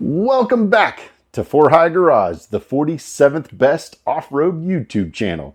Welcome back to For High Garage, the 47th best off-road YouTube channel,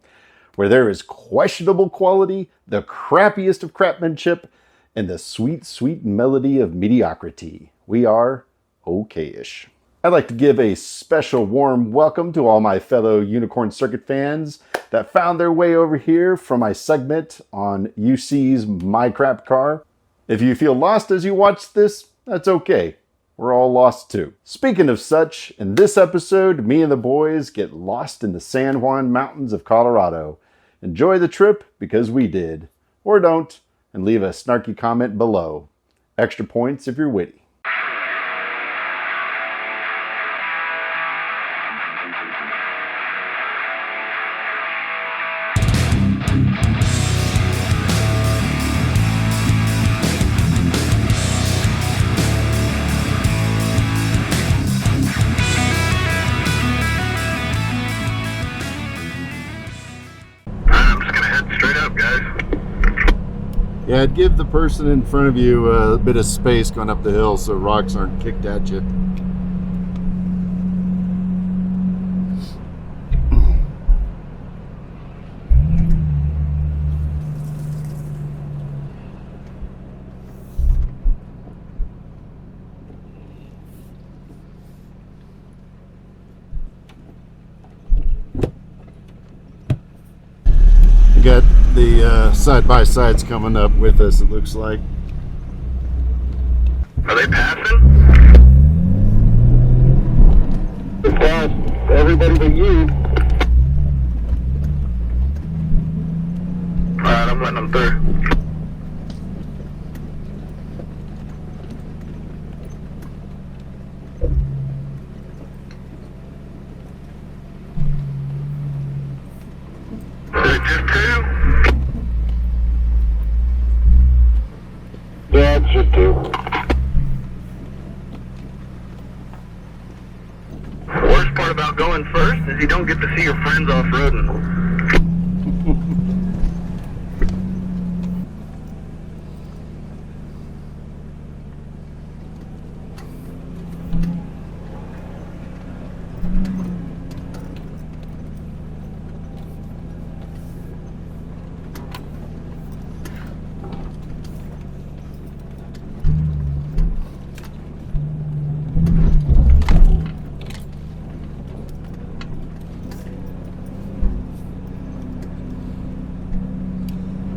where there is questionable quality, the crappiest of craftsmanship, and the sweet, sweet melody of mediocrity. We are okay-ish. I'd like to give a special warm welcome to all my fellow Unicor Circuit fans that found their way over here for my segment on UC's My Crap Car. If you feel lost as you watch this, that's okay. We're all lost too. Speaking of such, in this episode, me and the boys get lost in the San Juan Mountains of Colorado. Enjoy the trip because we did. Or don't, and leave a snarky comment below. Extra points if you're witty. Yeah, I'd give the person in front of you a bit of space going up the hill so rocks aren't kicked at you. You got the side-by-sides coming up with us, it looks like. Are they passing? They passed everybody but you. Alright, I'm letting them through. Is it just two? Yeah, it's just two. The worst part about going first is you don't get to see your friends off-roading.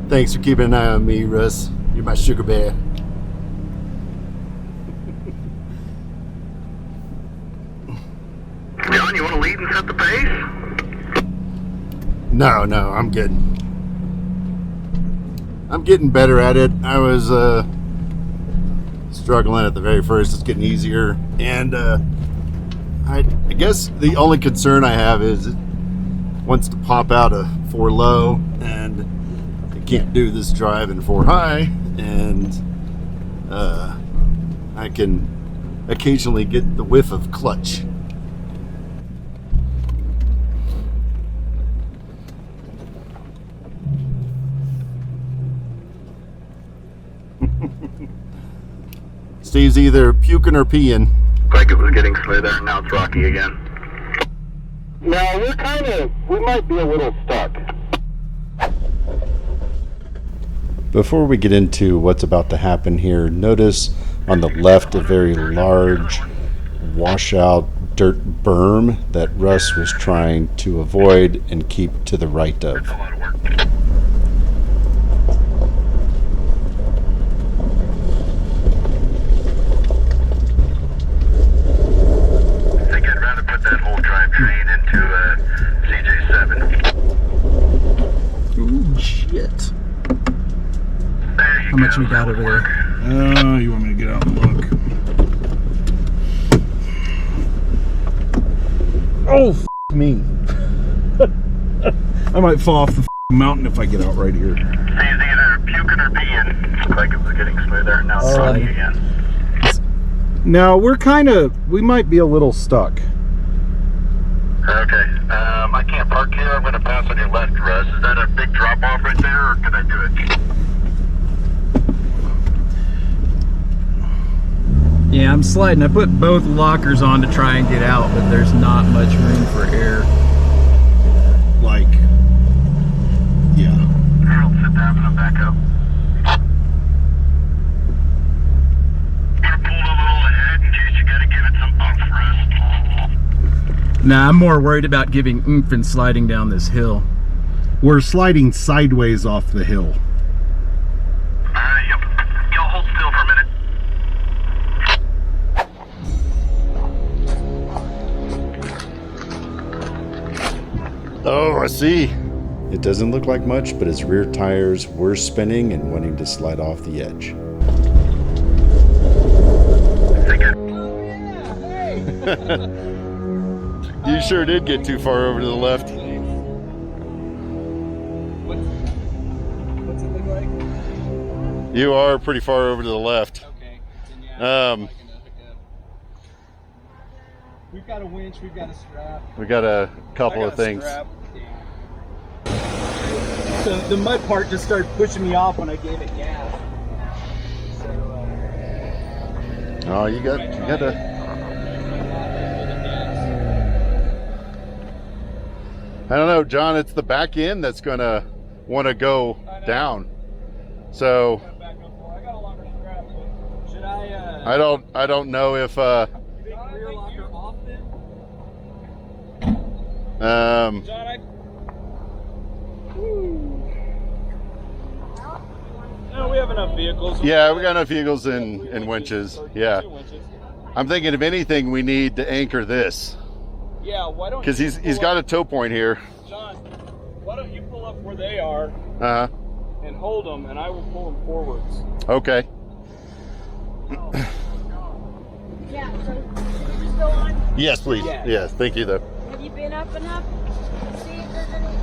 Thanks for keeping an eye on me, Russ. You're my sugar bear. John, you want to lead and set the pace? No, I'm good. I'm getting better at it. I was struggling at the very first. It's getting easier. And I guess the only concern I have is it wants to pop out a 4 low, and can't do this drive in 4 high, and I can occasionally get the whiff of clutch. Steve's either puking or peeing. Like it was getting slid there, and now it's rocky again. No, we might be a little stuck. Before we get into what's about to happen here, notice on the left a very large washout dirt berm that Russ was trying to avoid and keep to the right of. That's a lot of work. I think I'd rather put that whole drivetrain into CJ7. Ooh, shit. How much we got over there? You want me to get out and look? Oh, me. I might fall off the mountain if I get out right here. He's either puking or peeing. Looked like it was getting smooth there. Now it's running again. Now we might be a little stuck. Okay. I can't park here. I'm going to pass on your left, Russ. Is that a big drop off right there, or can I do it? Yeah, I'm sliding. I put both lockers on to try and get out, but there's not much room for air. Like, yeah. Harold, sit down and I'm back up. Gonna pull a little ahead in case you gotta give it some oomph, Russ. Nah, I'm more worried about giving oomph and sliding down this hill. We're sliding sideways off the hill. Yep. Y'all hold still for a minute. Oh, I see. It doesn't look like much, but his rear tires were spinning and wanting to slide off the edge. You sure did get too far over to the left. What's it look like? You are pretty far over to the left. Okay. Then yeah, we've got a winch, we've got a strap. We got a couple of things. So the mud part just started pushing me off when I gave it gas. So, Oh, you got to. I don't know, John. It's the back end that's gonna want to go down. So I got a longer strap. Should I? I don't know if rear locker off then? John, no, we have enough vehicles. Yeah, we got enough vehicles and winches. Yeah. I'm thinking if anything, we need to anchor this. Yeah, why don't? Because he's got a tow point here. John, why don't you pull up where they are and hold them, and I will pull them forwards. Okay. Yeah, so should we just go on? Yes, please. Yeah. Yes, thank you though. Have you been up enough? See if there's anything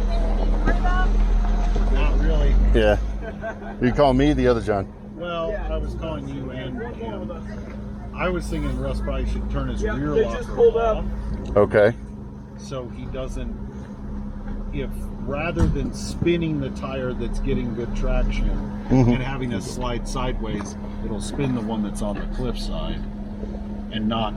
we need to worry about? Not really. Yeah. You call me the other John. Well, I was calling you and I was thinking Russ probably should turn his rear they locker just pulled up. off Okay. so he doesn't, if rather than spinning the tire that's getting good traction and having us slide sideways, it'll spin the one that's on the cliff side and not,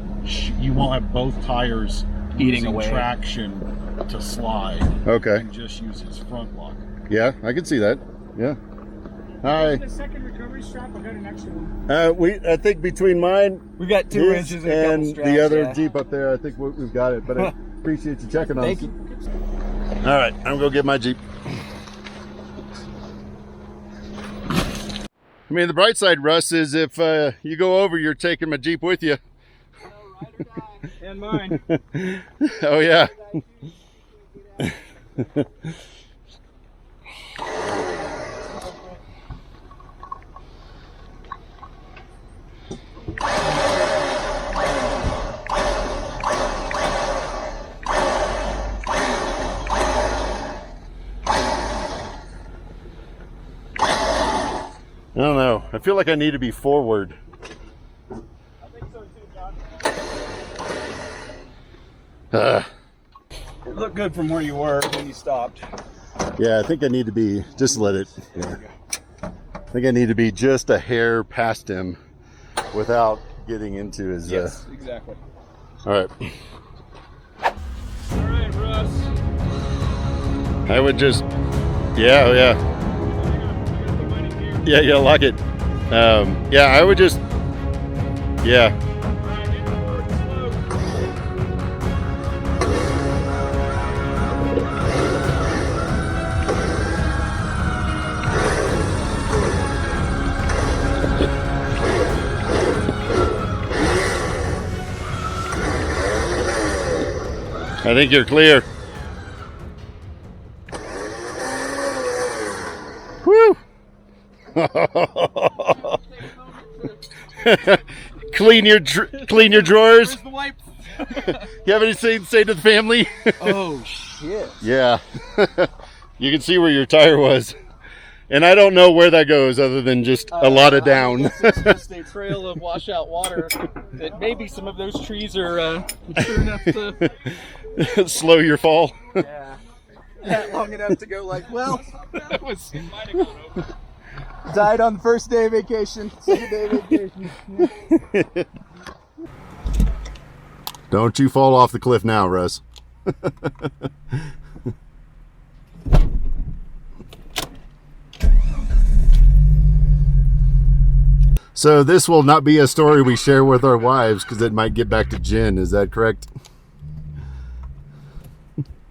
you won't have both tires Eating using away. traction to slide Okay. and just use his front locker. Yeah, I can see that. Yeah. Hi. The second recovery strap, I got an extra one. I think between mine We've got two his inches and a couple and straps, the other yeah. Jeep up there, I think we've got it. But I appreciate you checking on us. Thank you. All right, I'm gonna go get my Jeep. I mean, the bright side, Russ, is if you go over, you're taking my Jeep with you. And mine. Oh yeah. I don't know. I feel like I need to be forward. I think so too, John. It looked good from where you were when you stopped. Yeah, I think I need to be, just let it. Yeah. I think I need to be just a hair past him without getting into his. Yes, exactly. All right. All right, Russ. I would just. Yeah, yeah. Yeah, yeah, like it. Yeah, I would just. Yeah. I think you're clear. Woo! clean your drawers. Where's the wipes? You have anything to say to the family? Oh shit! Yeah. You can see where your tire was, and I don't know where that goes other than just a lot of down. It's just a trail of washout water. That maybe some of those trees are mature enough to. Slow your fall. Yeah. Long enough to go like, well, that was. It might have gone over. Died on the first day of vacation. Second day of vacation. Don't you fall off the cliff now, Russ. So this will not be a story we share with our wives because it might get back to Jen. Is that correct?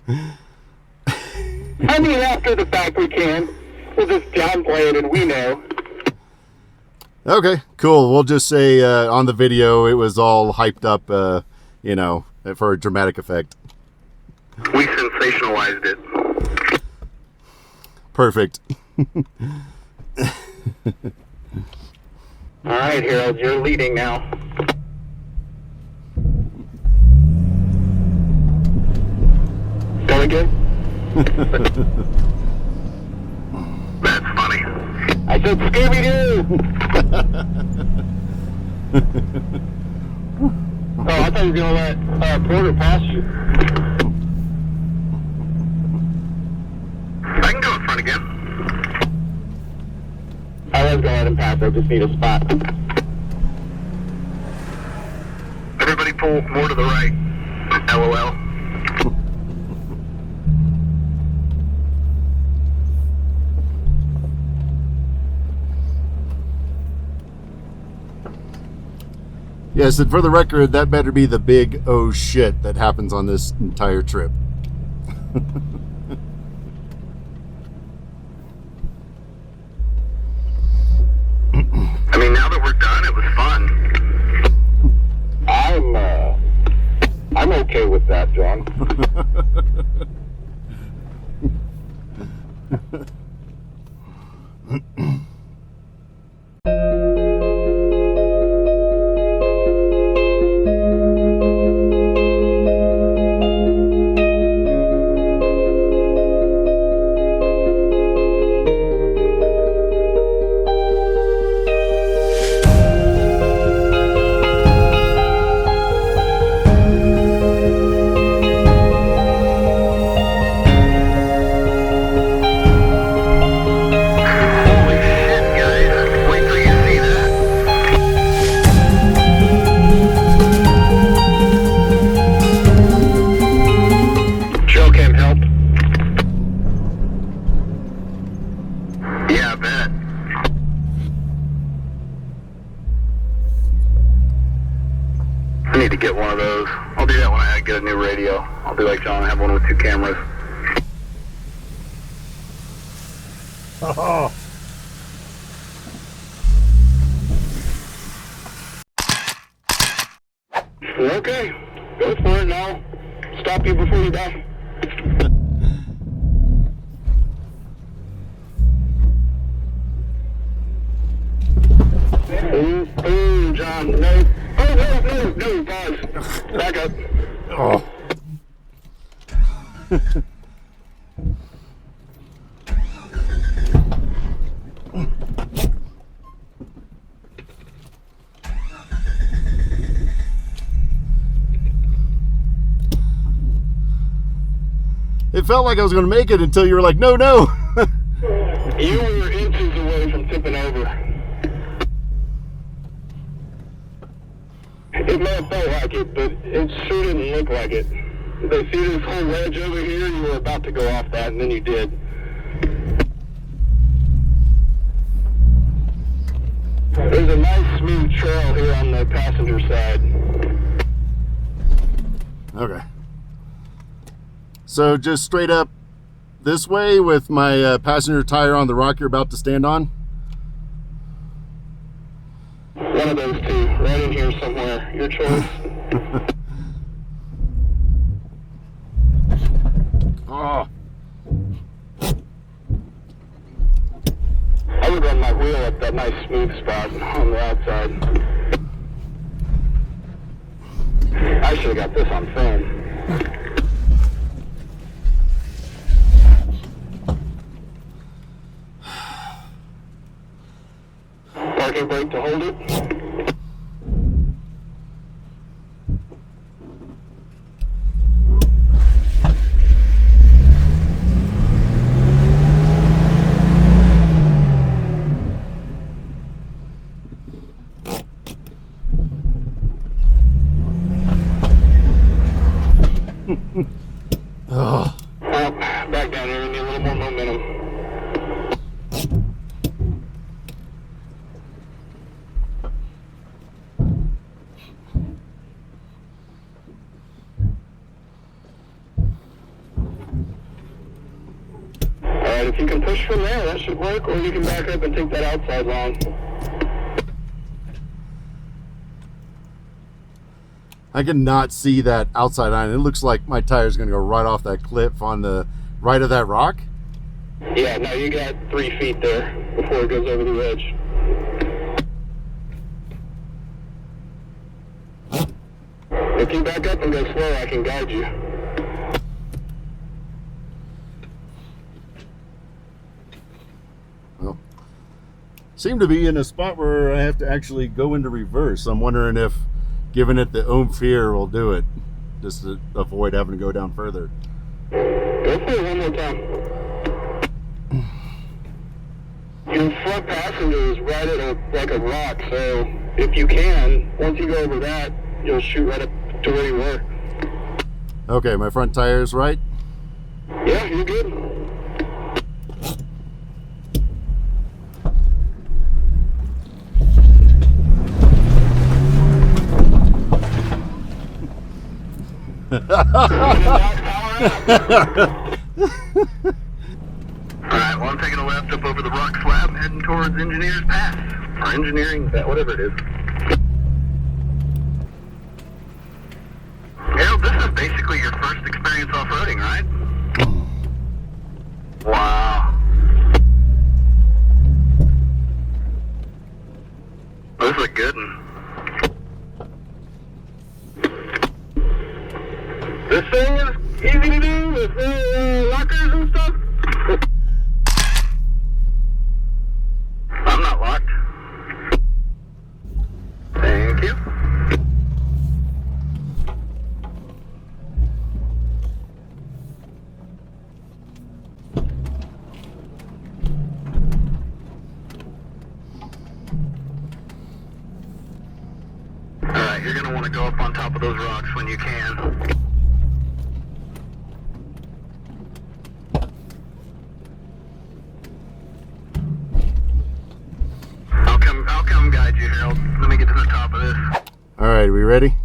I mean, after the fact we can. We'll just downplay it and we know. Okay, cool. We'll just say on the video it was all hyped up, you know, for a dramatic effect. We sensationalized it. Perfect. All right, Harold, you're leading now. Go again? That's funny. I said Scooby-Doo! Oh, I thought you were going to let Porter pass you. I can go in front again. I was going to let him pass, I just need a spot. Everybody pull more to the right. LOL. Yes, and for the record, that better be the big oh shit that happens on this entire trip. I mean, now that we're done, it was fun. I'm okay with that, John. I need to get one of those. I'll do that when I get a new radio. I'll be like John and have one with 2 cameras. Oh. Okay, go for it and I'll stop you before you die. Ooh, John, no. Oh, no, pause. Back up. Oh. It felt like I was going to make it until you were like, no, no. You were inches away from tipping over. It may have felt like it, but it sure didn't look like it. They see this whole ledge over here, you were about to go off that, and then you did. There's a nice smooth trail here on the passenger side. Okay. So just straight up this way with my passenger tire on the rock you're about to stand on? One of those two, right in here somewhere. Your choice. Oh. I would run my wheel up that nice smooth spot on the outside. I should have got this on film. Parking brake to hold it. Oh, Well, back down here, we need a little more momentum. Alright, if you can push from there, that should work, or you can back up and take that outside line. I cannot see that outside line. It looks like my tire's going to go right off that cliff on the right of that rock. Yeah, no, you got 3 feet there before it goes over the edge. If you back up and go slow, I can guide you. Well, seem to be in a spot where I have to actually go into reverse. I'm wondering if giving it the Ophir will do it, just to avoid having to go down further. Go for it one more time. Your front passenger is right at like a rock, so if you can, once you go over that, you'll shoot right up to where you were. Okay, my front tire is right. Yeah, you're good. Alright, well, I'm taking a left up over the rock slab and heading towards Engineers Pass. Or Engineering, whatever it is. Harold, this is basically your first experience off-roading, right? Wow. This is a good one. This thing is easy to do with lockers and stuff. I'm not locked. Thank you. Alright, you're going to want to go up on top of those rocks when you can. I'll come guide you, Harold. Let me get to the top of this. All right, we ready?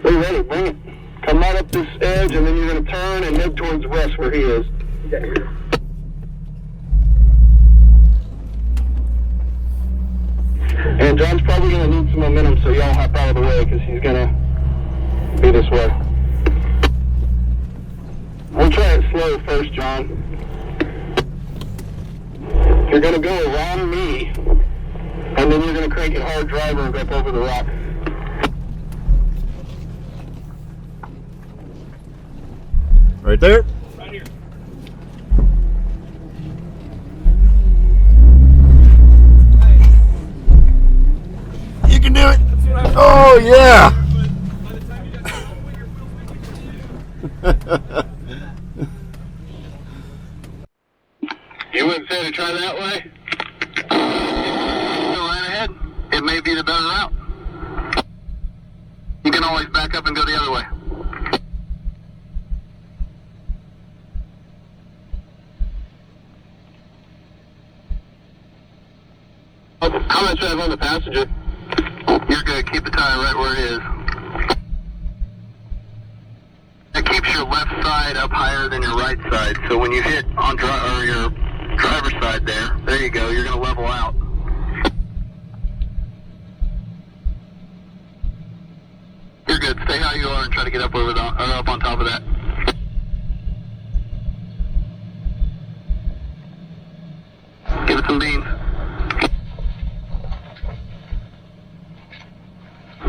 We're ready, bring it. Come right up this edge, and then you're going to turn and head towards Russ where he is. And John's probably going to need some momentum, so y'all hop out of the way, because he's going to be this way. We'll try it slow first, John. You're going to go around me, and then you're going to crank it hard driver and go up over the rock. Right there. Right here. You can do it. Oh yeah. By the time you get to your wheels, You wouldn't say to try that way? Go right ahead. It may be the better route. You can always back up and go the other way. How much do I have on the passenger? You're good. Keep the tire right where it is. It keeps your left side up higher than your right side. So when you hit on your driver's side there you go. You're going to level out. You're good. Stay how you are and try to get up over up on top of that. Give it some beans.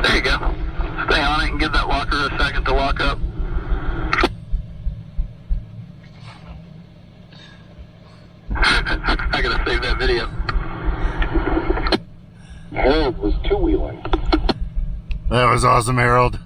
There you go. Stay on it and give that locker a second to lock up. I gotta save that video. Harold was two-wheeling. That was awesome, Harold.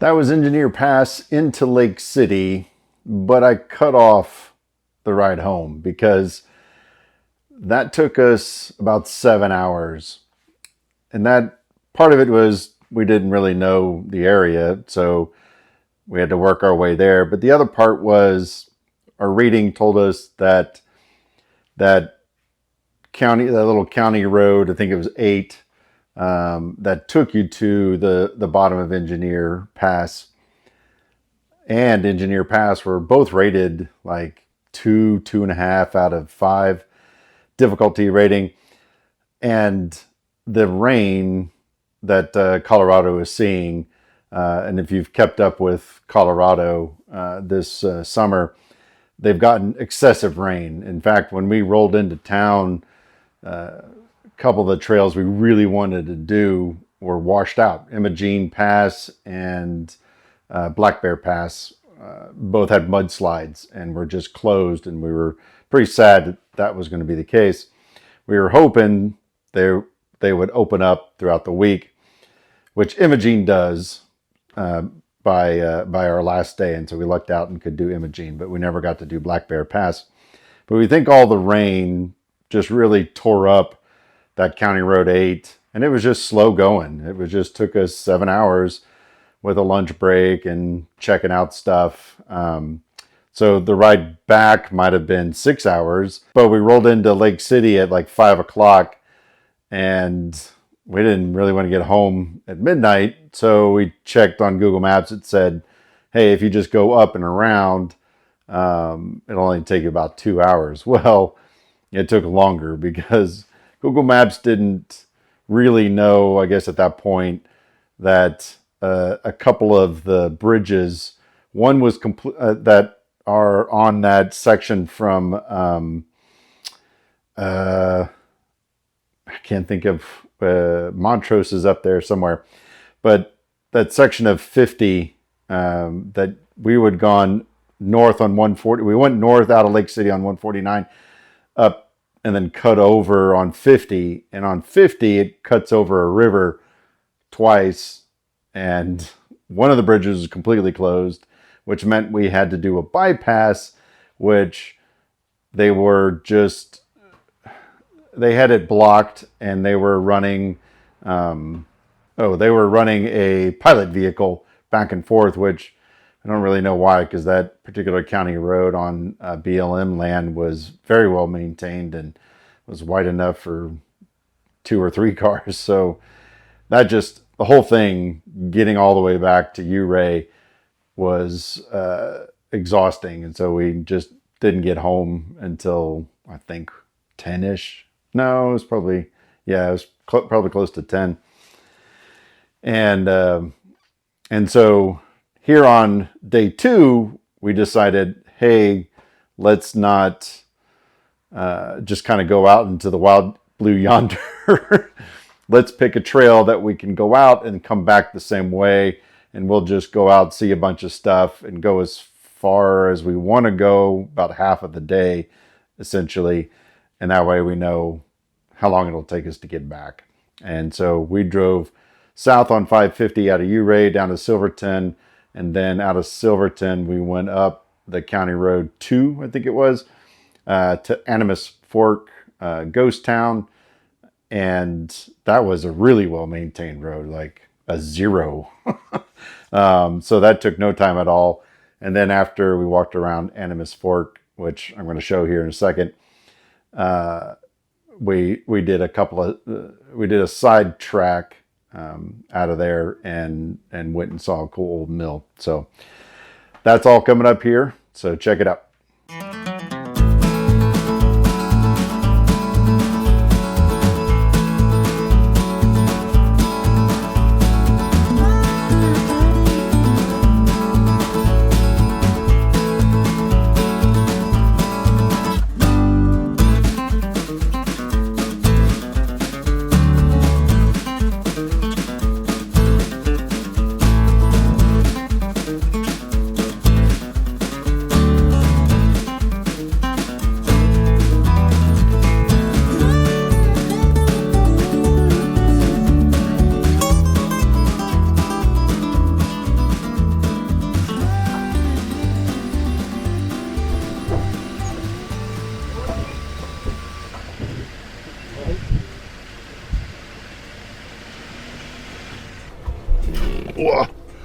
That was Engineer Pass into Lake City, but I cut off the ride home because that took us about 7 hours. And that part of it was we didn't really know the area, so we had to work our way there. But the other part was our reading told us that that little county road, I think it was 8, that took you to the bottom of Engineer Pass and Engineer Pass were both rated like 2.5 out of 5 difficulty rating. And the rain that Colorado is seeing, and if you've kept up with Colorado this summer, they've gotten excessive rain. In fact, when we rolled into town, a couple of the trails we really wanted to do were washed out. Imogene Pass and Black Bear Pass both had mudslides and were just closed, and we were pretty sad that was going to be the case. We were hoping they would open up throughout the week, which Imogene does by our last day, and so we lucked out and could do Imogene, but we never got to do Black Bear Pass. But we think all the rain just really tore up that County Road 8, and it was just slow going. It was just took us 7 hours with a lunch break and checking out stuff. So the ride back might have been 6 hours, but we rolled into Lake City at like 5 o'clock, and we didn't really want to get home at midnight. So we checked on Google Maps. It said, hey, if you just go up and around, it'll only take you about 2 hours. Well, it took longer because Google Maps didn't really know, I guess at that point, that a couple of the bridges, one was that are on that section from, I can't think of, Montrose is up there somewhere, but that section of 50 that we would gone north on 140, we went north out of Lake City on 149 up and then cut over on 50, and on 50 it cuts over a river twice, and one of the bridges was completely closed, which meant we had to do a bypass, which they had it blocked, and they were running a pilot vehicle back and forth, which I don't really know why, because that particular county road on BLM land was very well maintained and was wide enough for 2 or 3 cars. So that just, the whole thing, getting all the way back to Ouray was exhausting. And so we just didn't get home until, I think, 10-ish. No, it was probably, yeah, it was probably close to 10. And so here on day 2, we decided, hey, let's not just kind of go out into the wild blue yonder. Let's pick a trail that we can go out and come back the same way, and we'll just go out, see a bunch of stuff, and go as far as we want to go, about half of the day, essentially. And that way we know how long it'll take us to get back. And so we drove south on 550 out of Ouray down to Silverton, and then out of Silverton we went up the County Road 2, I think it was, to Animas Fork, Ghost Town. And that was a really well-maintained road, like a 0. So that took no time at all. And then after we walked around Animas Fork, which I'm going to show here in a second, we did a side track out of there and went and saw a cool old mill. So that's all coming up here. So check it out.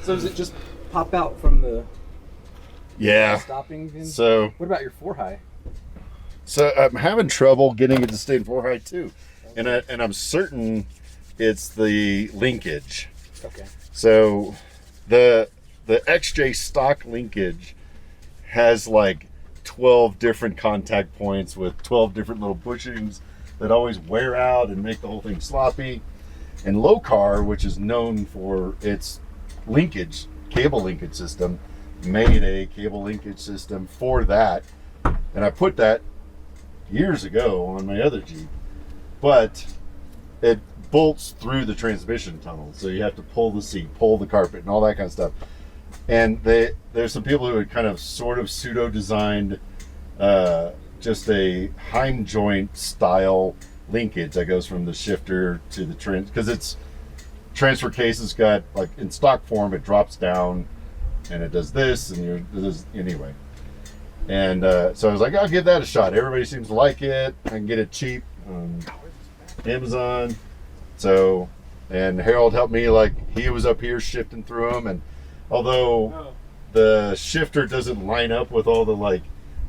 So does it just pop out from the stopping? So what about your 4-high? So I'm having trouble getting it to stay in 4-high too, and I'm certain it's the linkage. Okay. So the XJ stock linkage has like 12 different contact points with 12 different little bushings that always wear out and make the whole thing sloppy. And Locar, which is known for its linkage, cable linkage system, made a cable linkage system for that, and I put that years ago on my other Jeep, but it bolts through the transmission tunnel, so you have to pull the seat, pull the carpet, and all that kind of stuff. And there's some people who had kind of sort of pseudo designed just a Heim joint style linkage that goes from the shifter to the because its transfer case has got, like, in stock form, it drops down and it does this, and anyway. And so I was like, I'll give that a shot. Everybody seems to like it. I can get it cheap on Amazon. So, and Harold helped me, like, he was up here shifting through them. And although the shifter doesn't line up with all the, like,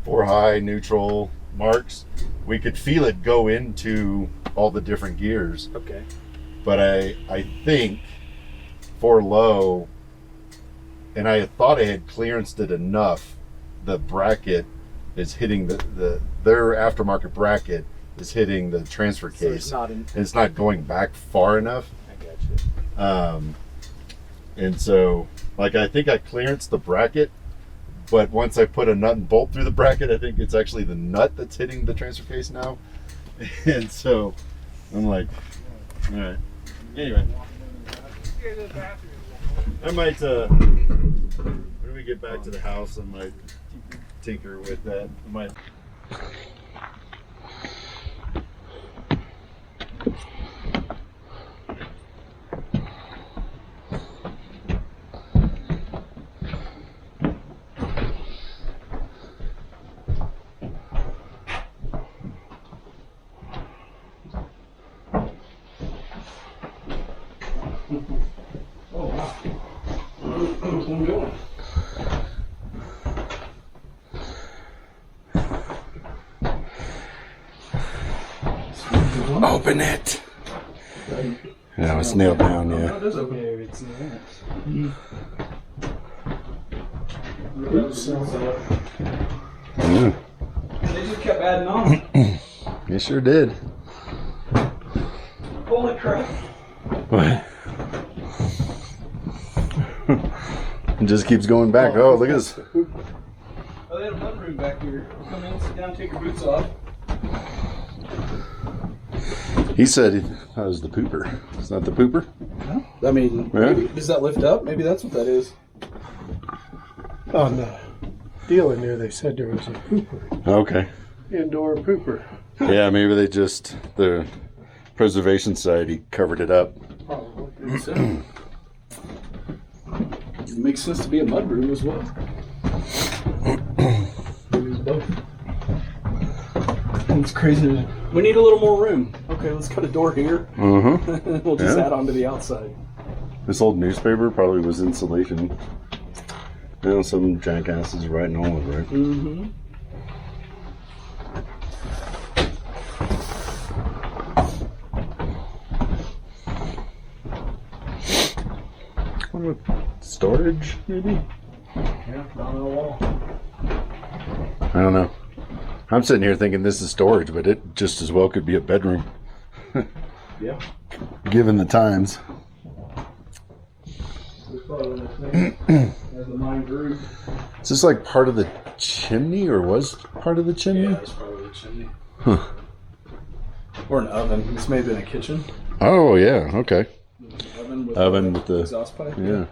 4-high neutral marks, we could feel it go into all the different gears. Okay. But I think for low, and I thought I had clearanced it enough, the bracket is hitting their aftermarket bracket is hitting the transfer case. So it's not going back far enough. I got you. And so, like, I think I clearanced the bracket, but once I put a nut and bolt through the bracket, I think it's actually the nut that's hitting the transfer case now. And so I'm like, all right. Anyway, I might when we get back to the house, I might tinker with that. I might. Open it. No, it's nailed down, yeah. It is okay. It's They just kept adding on. You sure did. Holy crap. What? It just keeps going back. Oh, look at this. Oh, they had a mudroom back here. Come in, sit down, take your boots off. He said that was the pooper. It's not the pooper? I mean, Yeah. maybe, does that lift up? Maybe that's what that is. On the deal in there, they said there was a pooper, Okay. indoor pooper. Yeah, maybe they just, the Preservation Society covered it up. Probably. So, it makes sense to be a mudroom as well. Maybe it's both. It's crazy. We need a little more room. Okay, let's cut a door here. We'll just add on to the outside. This old newspaper probably was insulation. You know, some jackasses writing all over it. Mm-hmm. Storage, maybe? Yeah, down on the wall. I don't know. I'm sitting here thinking this is storage, but it just as well could be a bedroom. Yeah. Given the times. As the mine grew. Is this like part of the chimney, or was part of the chimney? Yeah, it's probably the chimney. Or an oven. This may have been a kitchen. Oh, yeah, okay. Oven with the exhaust pipe. Yeah.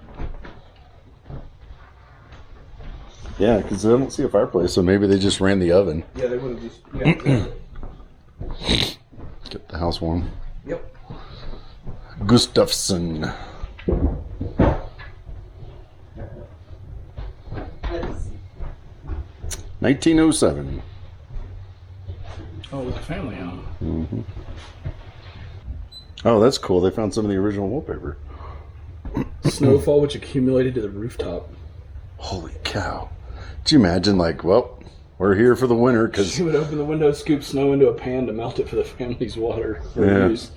Yeah, because I don't see a fireplace, so maybe they just ran the oven. Yeah, they would have just. Yeah, exactly. Get the house warm. Yep. Gustafson. Let's see. 1907. Oh, with the family on. Mm-hmm. Oh, that's cool. They found some of the original wallpaper. snowfall which accumulated to the rooftop. Holy cow. Could you imagine, like, well, we're here for the winter because... She would open the window, scoop snow into a pan to melt it for the family's water. Yeah. Use.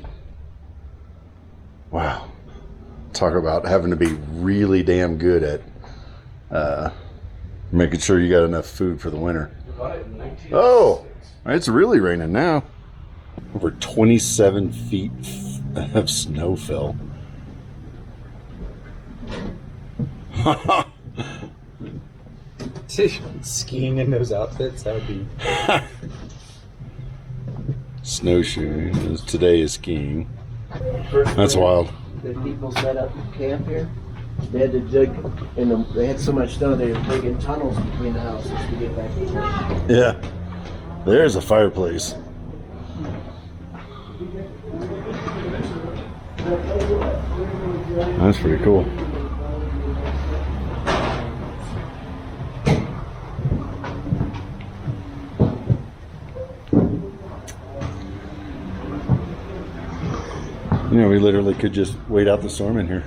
Wow. Talk about having to be really damn good at making sure you got enough food for the winter. Oh, it's really raining now. Over 27 feet of snow fell. Skiing in those outfits, that would be... Snowshoeing. Today is skiing. That's wild. The people set up camp here. They had to dig, and they had so much snow they were digging tunnels between the houses to get back to camp. Yeah. There's a fireplace. That's pretty cool. You know, we literally could just wait out the storm in here.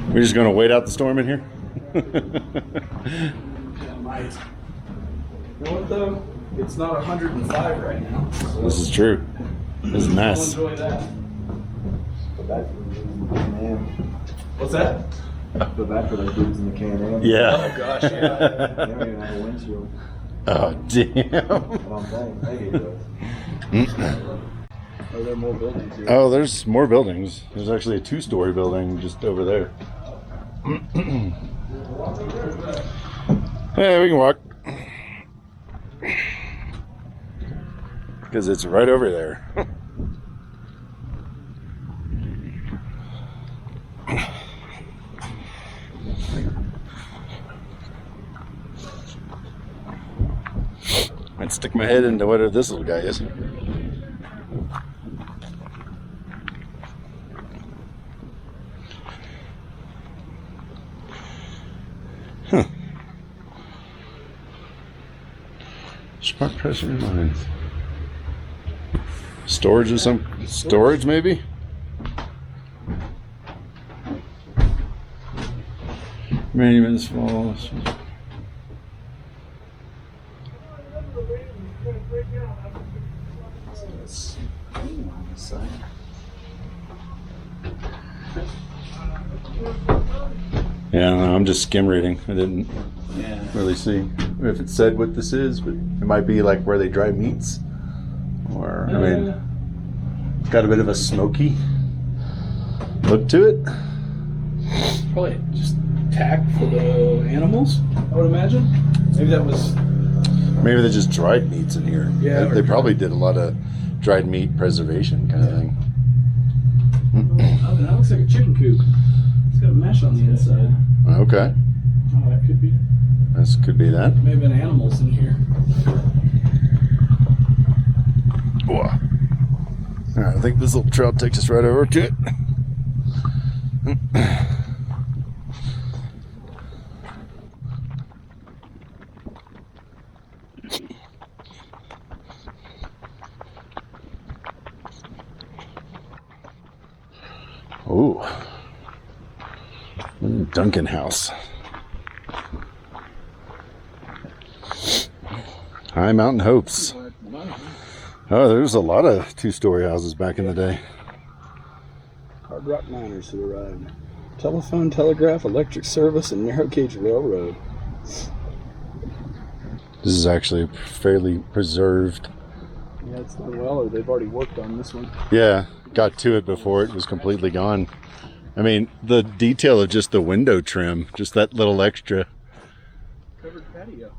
We're just going to wait out the storm in here? Might. You know what though? It's not 105 right now. So This is true. This is I'll nice. enjoy that. Man, What's that? feel bad for those dudes in the Can-Am. Yeah. Oh gosh, yeah. They don't even have a windshield. Oh, damn. I don't think. Maybe it does. Are there more buildings here? Oh, there's more buildings. There's actually a 2-story building just over there. Hey, we can walk. Because it's right over there. Might stick my head into whatever this little guy is. Huh. Spark pressure lines. Storage of some storage, maybe? Maintenance falls. Yeah, I don't know, I'm just skim reading. I didn't really see if it said what this is, but it might be like where they dry meats. Or, I mean, it's got a bit of a smoky look to it. Probably just tack for the animals, I would imagine. Maybe that was... Maybe they just dried meats in here. Yeah, They probably did a lot of dried meat preservation kind of thing. Oh, that looks like a chicken coop. It's got a mesh on the inside. Okay. Oh, that could be. This could be that. May have been animals in here. All right, I think this little trail takes us right over to it. Ooh. Duncan House. High Mountain Hopes. Oh, there was a lot of 2-story houses back in the day. Hard rock miners who arrived. Telephone, telegraph, electric service, and narrow gauge railroad. This is actually fairly preserved. Yeah, it's done well, or they've already worked on this one. Yeah, got to it before it was completely gone. I mean, the detail of just the window trim, just that little extra. Covered patio.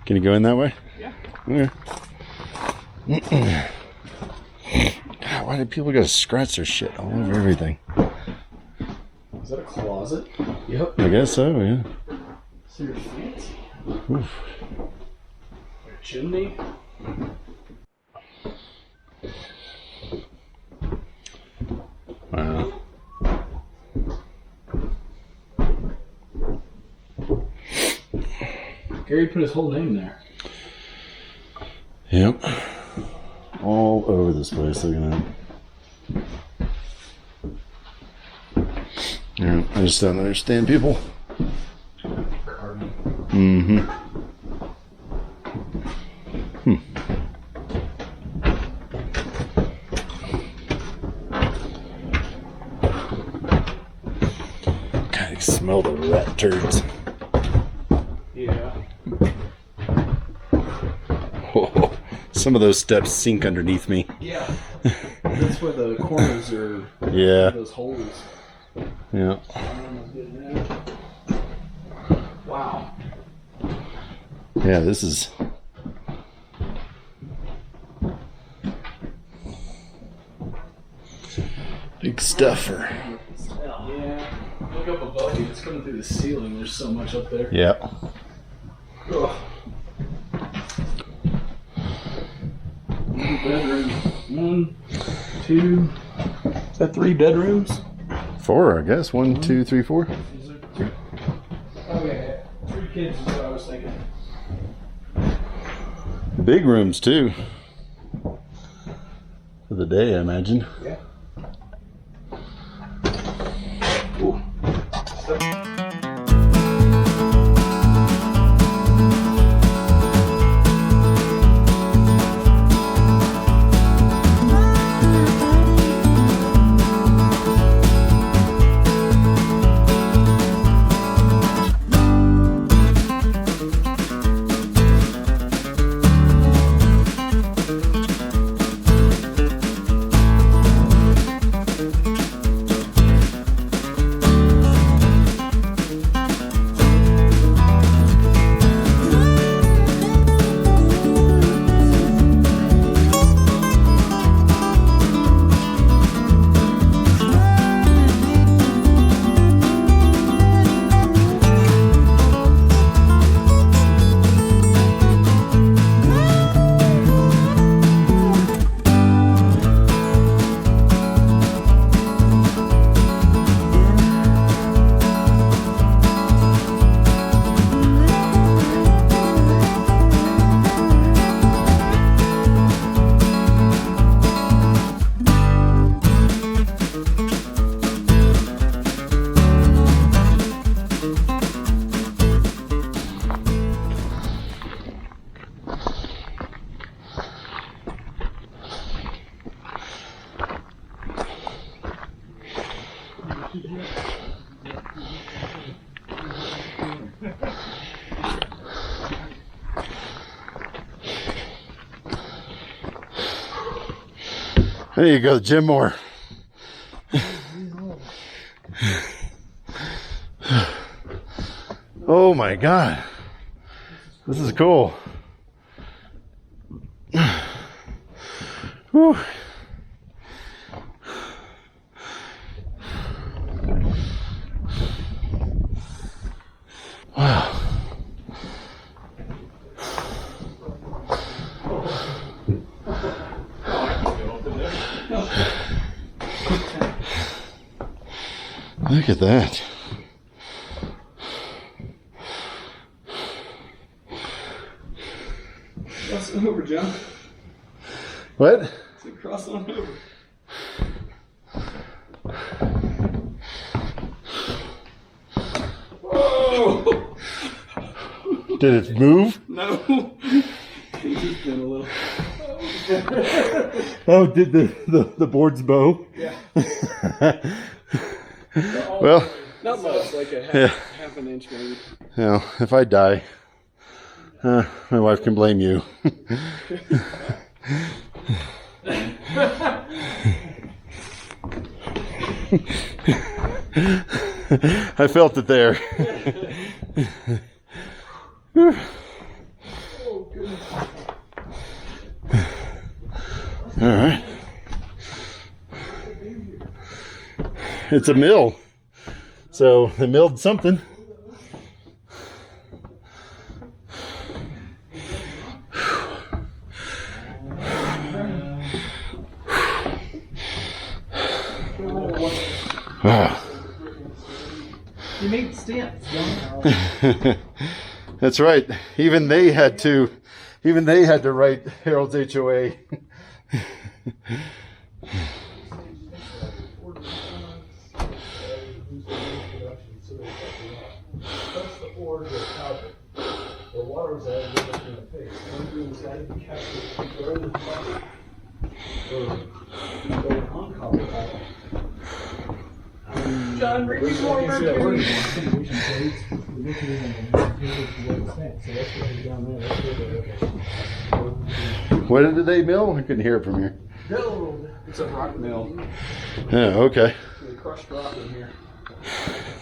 Can you go in that way? Yeah. Okay. God, why do people gotta scratch their shit all over everything? Is that a closet? Yep. I guess so, yeah. Seriously fancy. Oof. A chimney. Wow. Gary put his whole name there. Yep. All over this place. Look at that. Yeah, I just don't understand people. Mm-hmm. I smell the rat turds. Yeah. Oh, some of those steps sink underneath me. Yeah. That's where the corners are. Yeah. Those holes. Yeah. Wow. Yeah, this is. Big stuffer. Yeah. Look up above you. It's coming through the ceiling. There's so much up there. Yeah. Ugh. Bedroom. 1, 2. Is that 3 bedrooms? 4, I guess. 1, 2, 3, 4. Is there 2? Okay. 3 kids is what I was thinking. Big rooms too. For the day, I imagine. Yeah. I need to go to the gym more. Oh my God. This is cool. Whew. Wow. Look at that. Cross on over, John. What? So cross on over. Whoa! Did it move? No. It's just been a little. Oh, did the boards bow? Yeah. Well, Not much, like a half, yeah. half an inch maybe. You know, if I die, my wife can blame you. I felt it there. All right. It's a mill. So they milled something. Wow. You made stamps, John. That's right. Even they had to write Harold's HOA. John, bring me some more mercury. What did they mill? I couldn't hear it from here. Gold. It's a rock mill. Yeah, okay. They crushed rock in here.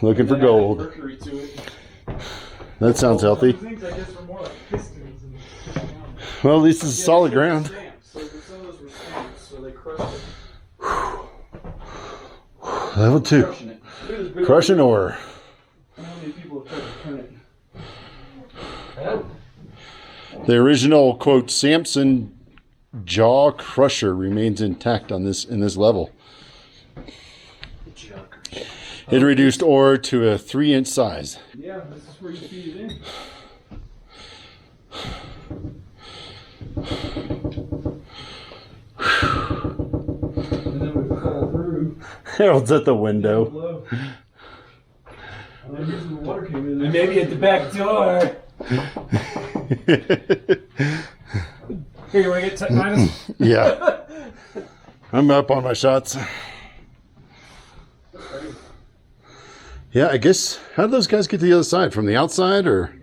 Looking for gold. Mercury to it. That sounds healthy. Things I guess were more like pistons and Well, at least it's solid ground. stamps. So some of those were stamps, so they crushed it. Level 2. Crushing it. Look at this big Crushing ore. How many people have tried to turn it? The original quote Samson jaw crusher remains intact on this in this level. It reduced ore to a 3-inch size. Yeah, this is where you feed it in. And then we fall through. Harold's at the window. Low. And then here's where the water came in. And maybe at the back door. Here, you want to get minus? Yeah. I'm up on my shots. Yeah, I guess, how do those guys get to the other side? From the outside, or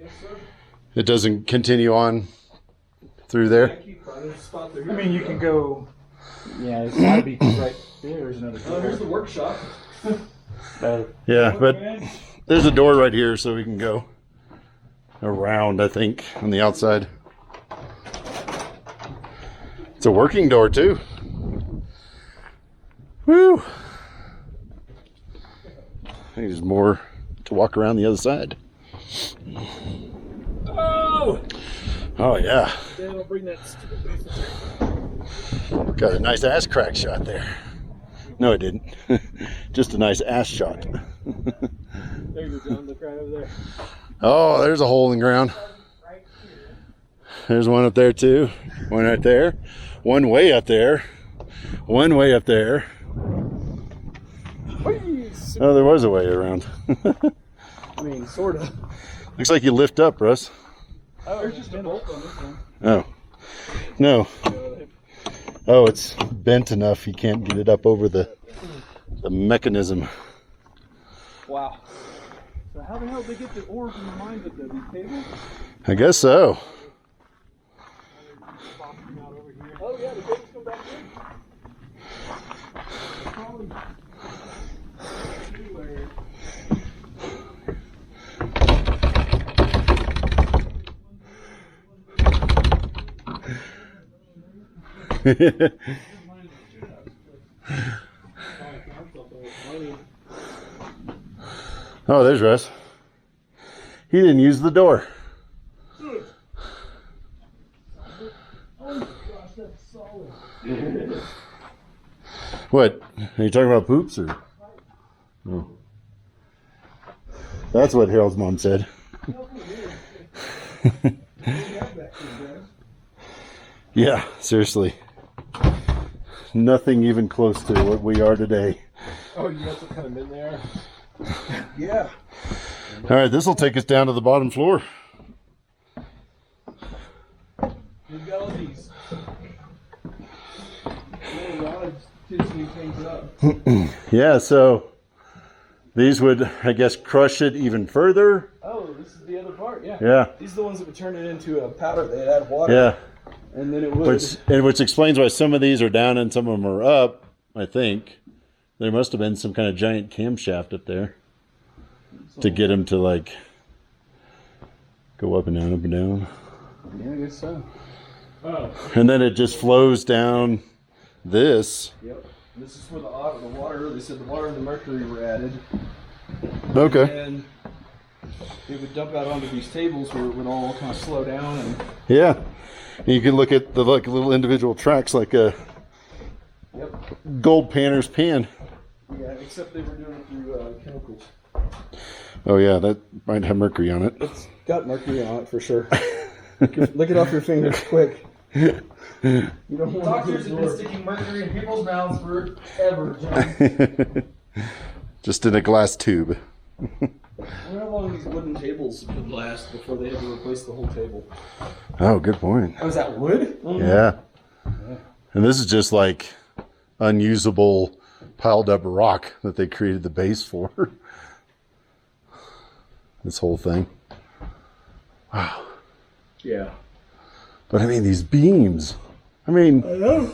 it doesn't continue on through there? I mean, you can go. Yeah, it's gotta be right there. There's another Oh, here's the workshop. Yeah, but there's a door right here, so we can go around, I think, on the outside. It's a working door, too. Woo! I think there's more to walk around the other side. Oh! Oh, yeah. Then I'll bring that stupid basin. Got a nice ass crack shot there. No, it didn't. Just a nice ass shot. There you go, John. Look right over there. Oh, there's a hole in the ground. There's one up there, too. One right there. One way up there. One way up there. Oh, there was a way around. I mean, sort of. Looks like you lift up, Russ. Oh, there's just a bolt on this one. Oh. No. Oh, it's bent enough you can't get it up over the mechanism. Wow. So how the hell did they get the ore from the mines at these tables? I guess so. Oh yeah, the tables come back in. Oh, there's Russ. He didn't use the door. What? Are you talking about poops or? Oh. That's what Harold's mom said. Yeah, seriously. Nothing even close to what we are today. Oh, you guys have kind of been there. Yeah. All right, this will take us down to the bottom floor. We've got all these little rods toosening things up. Yeah, so these would, I guess, crush it even further. Oh, this is the other part, yeah. Yeah. These are the ones that would turn it into a powder. They'd add water. Yeah. And then it would. Which explains why some of these are down and some of them are up, I think. There must have been some kind of giant camshaft up there to get them to, like, go up and down, up and down. Yeah, I guess so. Oh. And then it just flows down this. Yep. This is where the water, they said the water and the mercury were added. Okay. And it would dump out onto these tables where it would all kind of slow down. And Yeah. And you can look at the like little individual tracks like a gold panner's pan. yeah, except they were doing it through chemicals. Oh yeah, that might have mercury on it. It's got mercury on it for sure. Lick it off your fingers quick. You don't want Doctors have been sticking mercury in people's mouths forever, John. Just in a glass tube. I wonder how long these wooden tables would last before they had to replace the whole table. Oh, good point. Oh, is that wood? Yeah. And this is just like unusable piled up rock that they created the base for. This whole thing. Wow. Yeah. But I mean, these beams. I mean,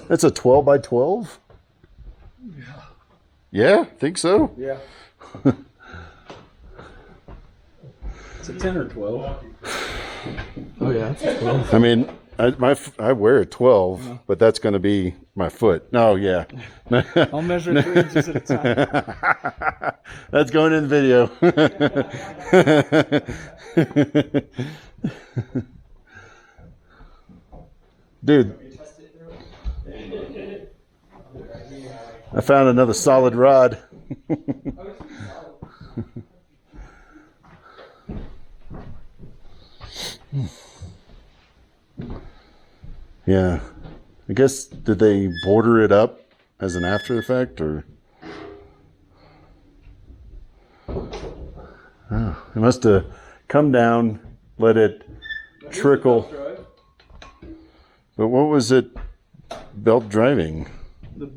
that's a 12 by 12? Yeah. Yeah, think so. Yeah. It's a 10 or 12. Oh yeah, it's a 12. I mean, I wear a 12, but that's going to be my foot. No, yeah. I'll measure 3 inches at a time. That's going in the video. Dude, I found another solid rod. Yeah. I guess, did they border it up as an after effect, or? Oh, it must have come down, let it trickle. But what was it belt driving? The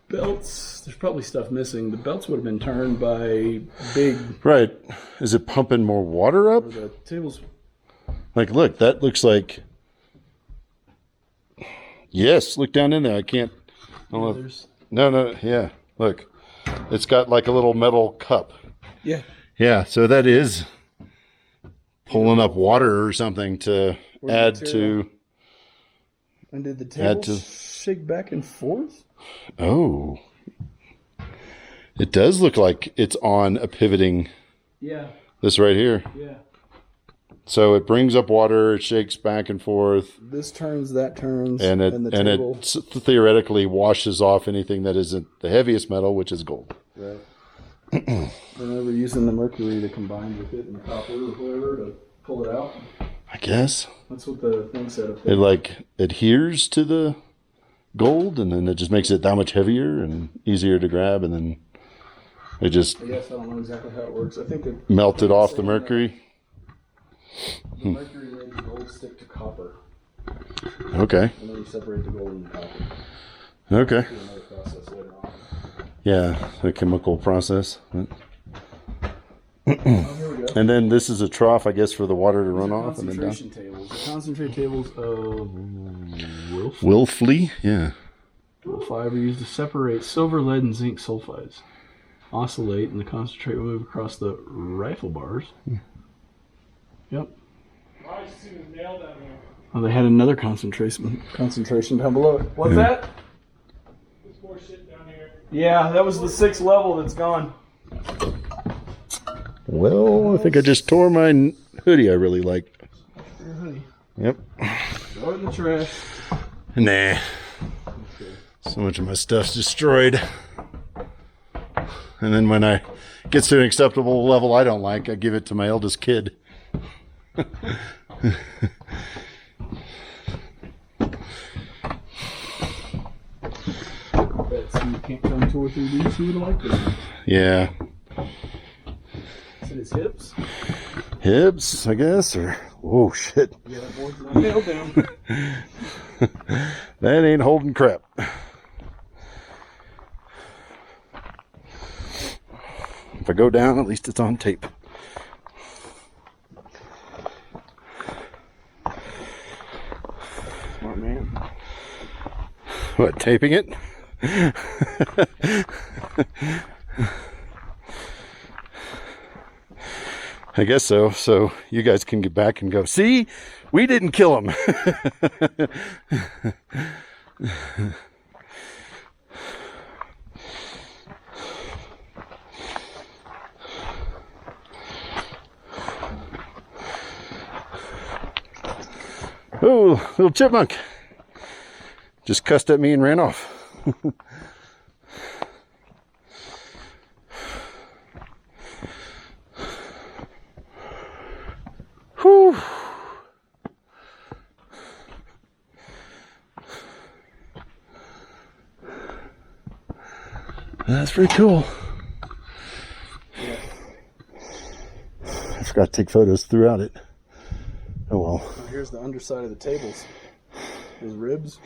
belts, there's probably stuff missing. The belts would have been turned by big... Right. Is it pumping more water up? The tables... Like, look, that looks like... Yes, look down in there. I can't... I don't know. No, yeah. Look. It's got like a little metal cup. Yeah. Yeah, so that is pulling up water or something to add to... And did the tables shake back and forth? Oh. It does look like it's on a pivoting... Yeah. This right here. Yeah. So it brings up water, it shakes back and forth. This turns, that turns, and it theoretically washes off anything that isn't the heaviest metal, which is gold. Right. And they were using the mercury to combine with it and copper or whatever to pull it out. I guess. That's what the thing said up there. It like adheres to the gold, and then it just makes it that much heavier and easier to grab, and then it just... I guess I don't know exactly how it works. I think it melted off the mercury. The mercury made the gold stick to copper. Okay. And then you separate the gold and the copper. Okay. Do another process later on. Yeah, the chemical process. Oh, here we go. And then this is a trough, I guess, for the water to run off. And then down. Concentration tables. The concentrate tables of Wilfley? Yeah. fiber used to separate silver, lead, and zinc sulfides. Oscillate, and the concentrate will move across the rifle bars. Yep. Oh, they had another concentration down below it. What's that? There's more shit down here. Yeah, that was the 6th level that's gone. Well, I think I just tore my hoodie I really liked. Your hoodie. Yep. Throw it in the trash. Nah. So much of my stuff's destroyed. And then when I gets to an acceptable level I don't like, I give it to my eldest kid. Bet you can't come 2 or 3 Ds, who would like this? Yeah. Is it his hips? Hips, I guess, or... Oh, shit. Yeah, that boy's not nailed down. That ain't holding crap. If I go down, at least it's on tape. Smart man. What, taping it? I guess so. So you guys can get back and go, see, we didn't kill him. Oh, little chipmunk. Just cussed at me and ran off. Whew. That's pretty cool. I forgot to take photos throughout it. Oh well. Oh, here's the underside of the tables. Those ribs.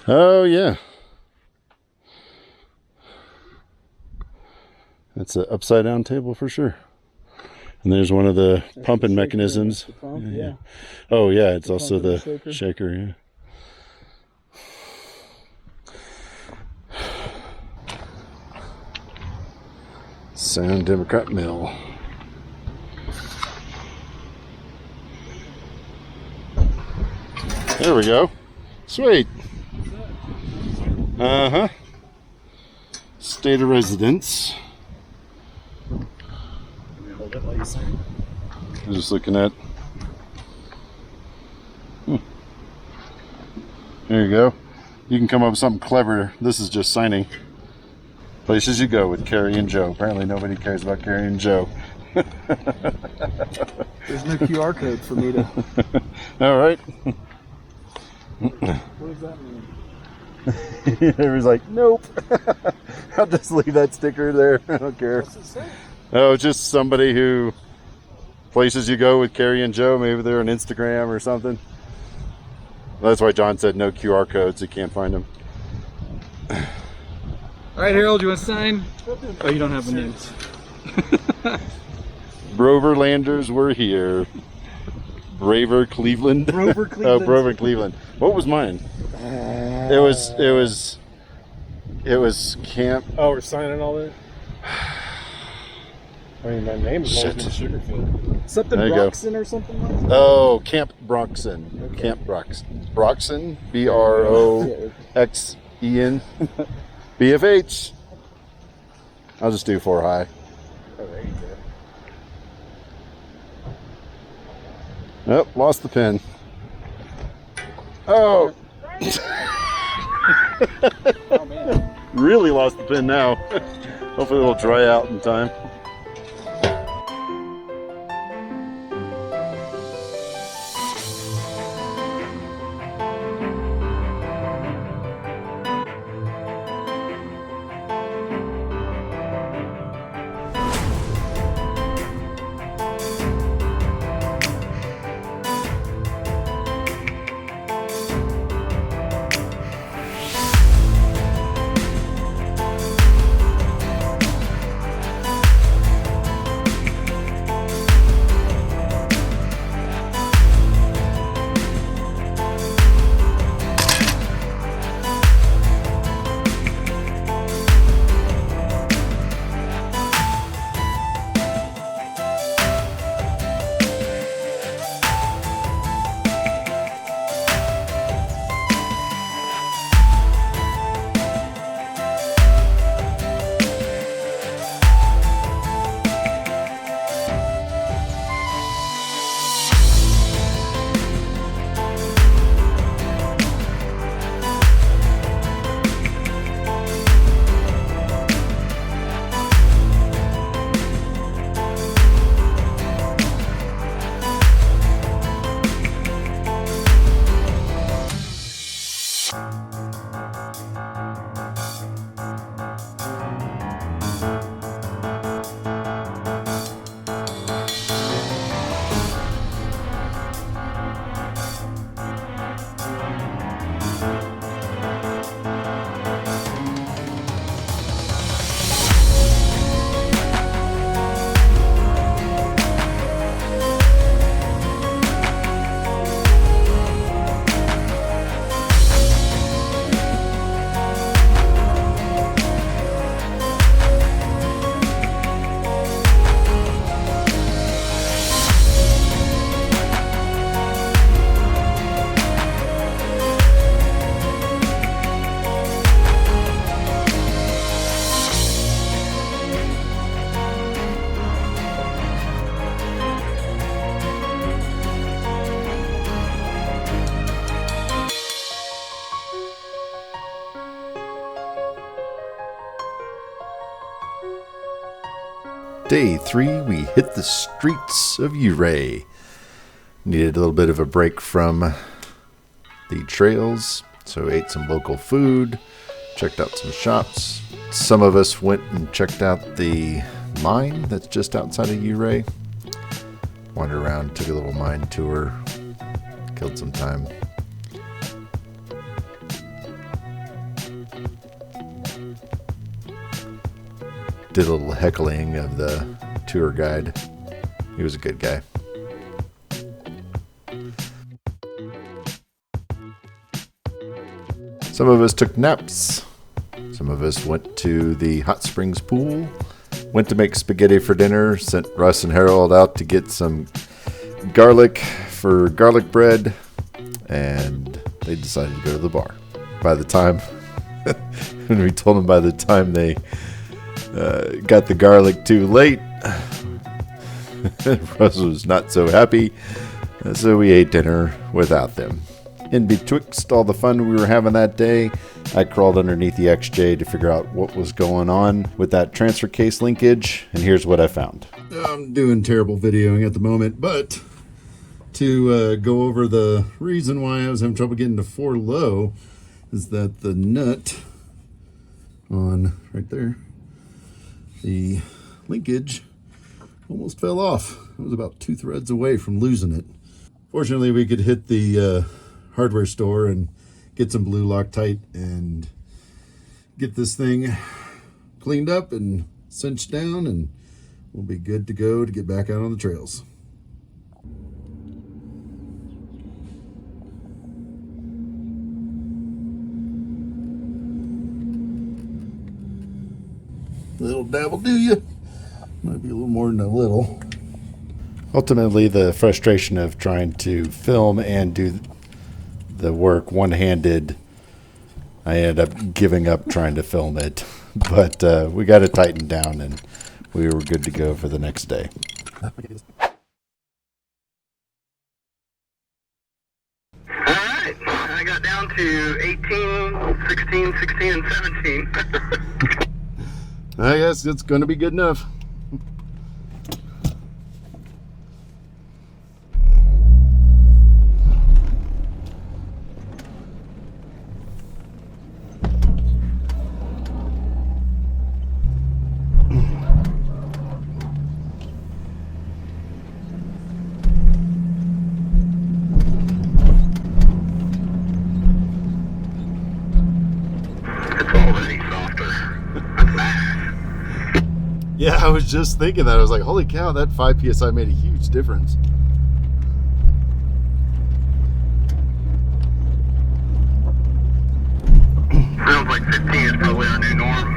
Oh yeah. That's an upside down table for sure. And there's one of the pumping mechanisms. The pump, yeah. Oh yeah, it's also pump the and the shaker, yeah. Sound Democrat Mill. There we go. Sweet. Uh-huh. State of residence. I'm just looking at. There you go. You can come up with something clever. This is just signing. Places you go with Carrie and Joe. Apparently nobody cares about Carrie and Joe. There's no QR code for me to. All right. What does that mean? Everybody's like, nope. I'll just leave that sticker there. I don't care. What's it say? Oh, it's just somebody who places you go with Carrie and Joe. Maybe they're on Instagram or something. That's why John said no QR codes. You can't find them. All right, Harold, you want to sign? Oh, you don't have the names. Broverlanders were here. Braver Cleveland. Brover Cleveland. Oh, Brover Cleveland. What was mine? It was Camp. Oh, we're signing all that? I mean, my name is Shit. Logan Sugarfield. Something There you go. Broxton or something like that? Oh, Camp Broxton. Okay. Camp Broxton. Broxton. BROXEN. BFH. I'll just do 4 high. Oh, there you go. Nope, lost the pen. Oh. Oh, man. Really lost the pen now. Hopefully it'll dry out in time. Day 3, we hit the streets of Ouray. Needed a little bit of a break from the trails, so ate some local food, checked out some shops. Some of us went and checked out the mine that's just outside of Ouray. Wandered around, took a little mine tour, killed some time. Did a little heckling of the tour guide. He was a good guy. Some of us took naps. Some of us went to the hot springs pool. Went to make spaghetti for dinner. Sent Russ and Harold out to get some garlic for garlic bread. And they decided to go to the bar. By the time, when we told them by the time they got the garlic too late, Russ was not so happy. So we ate dinner without them. In betwixt all the fun we were having that day, I crawled underneath the XJ to figure out what was going on with that transfer case linkage, and here's what I found. I'm doing terrible videoing at the moment, but to go over the reason why I was having trouble getting to 4 low is that the nut on right there, the linkage almost fell off. I was about 2 threads away from losing it. Fortunately, we could hit the hardware store and get some blue Loctite and get this thing cleaned up and cinched down, and we'll be good to go to get back out on the trails. Little dabble, do you? Might be a little more than a little. Ultimately, the frustration of trying to film and do the work one-handed, I ended up giving up trying to film it. But we got it tightened down, and we were good to go for the next day. All right, I got down to 18, 16, 16, and 17. I guess it's going to be good enough. Yeah, I was just thinking that. I was like, holy cow, that 5 PSI made a huge difference. Sounds like 15 is probably our new norm.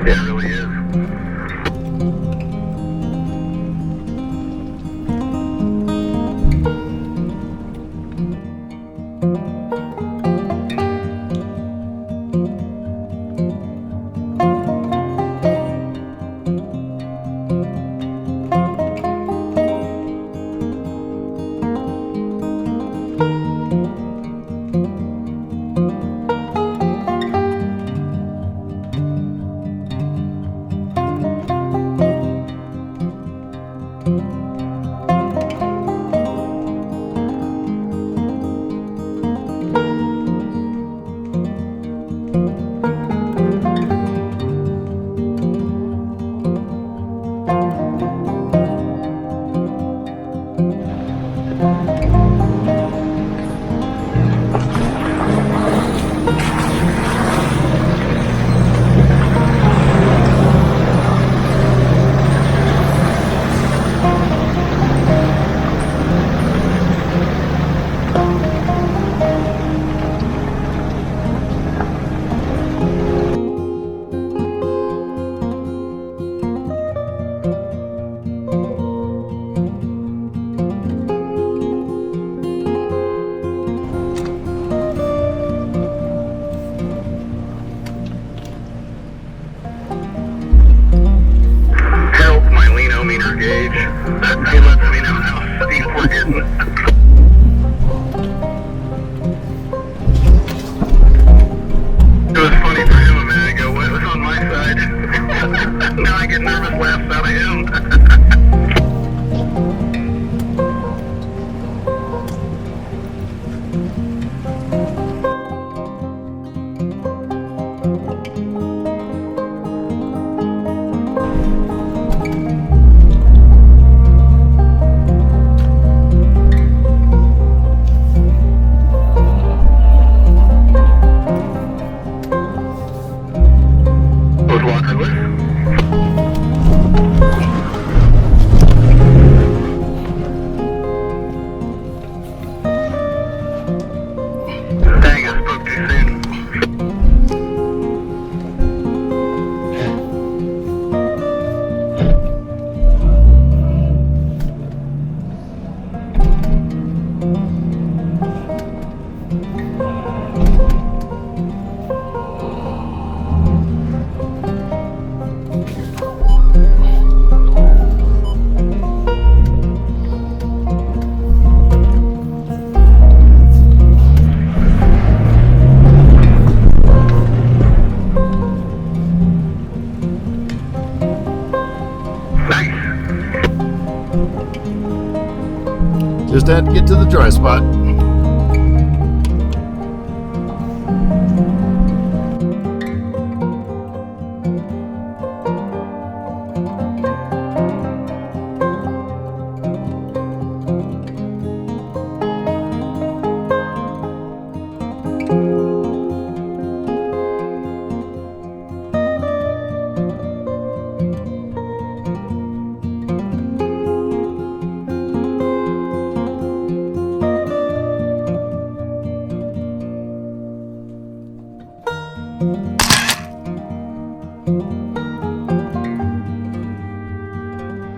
It really is. speed we're getting. It was funny for him a minute ago. It was on my side. Now I get nervous laughs out of him. Was Walker with? Dang, I spoke too soon. Just had to get to the dry spot.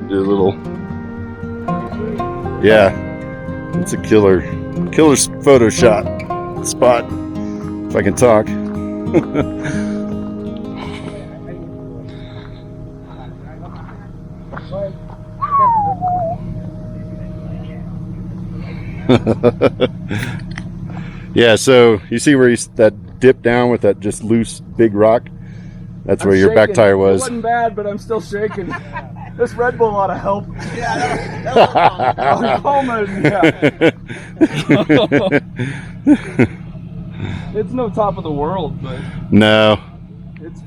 Do a little, yeah, it's a killer photo shot spot, if I can talk. Yeah, so you see where he's that dip down with that just loose big rock? That's where your back tire It was. wasn't bad, but I'm still shaking. This Red Bull ought to help. It's no top of the world, but No. it's